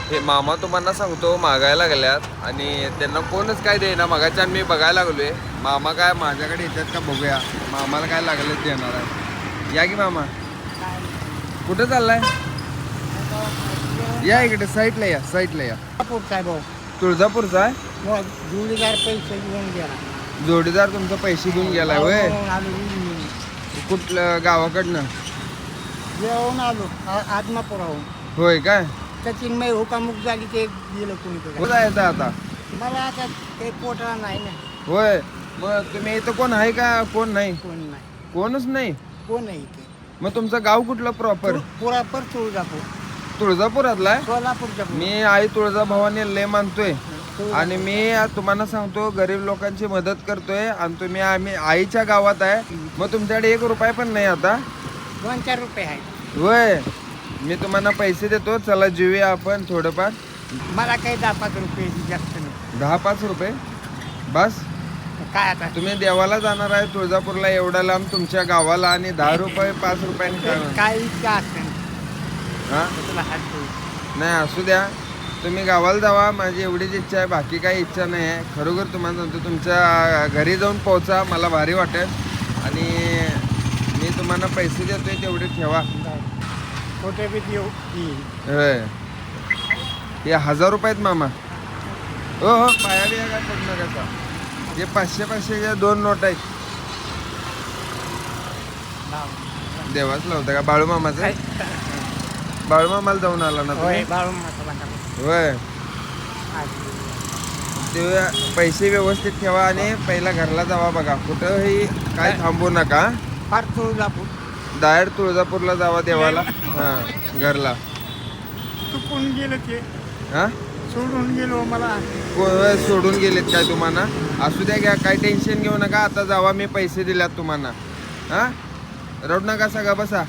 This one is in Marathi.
हे मामा तुम्हाला सांगतो मागायला लागल्यात आणि त्यांना कोणच काय देईना. मगाच्या मी बघायला लागलोय मामा काय माझ्याकडे येतात का बघूया. मामाला काय लागलं देणार आहे. या की मामा, कुठं चाललाय? या इकडे साईडला या, साईडला या. भाऊ तुळजापूरचा आहे. जोडीदार पैसे घेऊन गेला. जोडीदार तुमचा पैसे घेऊन गेलाय वय? कुठलं गावाकडनं? जेवून आलो आदमापुराहून. होय काय? सचिन मै हुकामुक झाली ते गेलं कोणीकडे. कुठं जायचं आता? मला आता ते पोटाला नाही ना. होय, मग तुम्ही इथं कोण आहे का? कोण नाही? कोण नाही. कोणच नाही. कोण नाही इथे. मग तुमचं गाव कुठलं प्रॉपर? पुरापर तुळजापूर. तुळजापुरातला आहे? सोलापूरच्या मी आई तुळजाभवानी लय मानतोय आणि मी तुम्हाला सांगतो गरीब लोकांची मदत करतोय आणि आम्ही आईच्या गावात आहे. मग तुमच्याकडे 1 रुपया पण नाही आता? 2-4 रुपये आहेत. होय, मी तुम्हाला पैसे देतो. चला जेऊया आपण थोडंफार. मला काही 10-5 रुपये जास्त नाही. 10-5 रुपये बस? काय आता तुम्ही देवाला जाणार आहे तुळजापूरला एवढा लांब तुमच्या गावाला आणि 10 रुपये 5 रुपयांनी काय होणार? काय इच्छा असते हा तुला हात ठेवू. नाही असू द्या, तुम्ही गावाला जावा. माझी एवढीच इच्छा आहे, बाकी काही इच्छा नाही आहे. खरोखर तुम्हाला सांगतो तुमच्या घरी जाऊन पोहोचा, मला भारी वाटेल. आणि मी तुम्हाला पैसे देतोय तेवढे ठेवा. कुठे बी देऊ होय, हे 1000 रुपये आहेत मामा. हो हो, पाया बिया काय पडू नका कसा. हे 500-500च्या 2 नोट आहेत. देवाच लावता का बाळूमामाचं? बाळूमामाला जाऊन आला ना तुम्ही? होय, ते पैसे व्यवस्थित ठेवा आणि पहिला घरला जावा बघा. कुठंही काय थांबू नका. फार तुळजापूर डायरेक्ट तुळजापूरला जावा देवाला. हां, घरला. तू कोण गेलं ते? हां, सोडून गेलो मला. सोडून गेलेत काय तुम्हाला? असू द्या, घ्या, काय टेन्शन घेऊ नका. आता जावा, मी पैसे दिल्यात तुम्हाला. हां, रडू नका, सगळं बसा.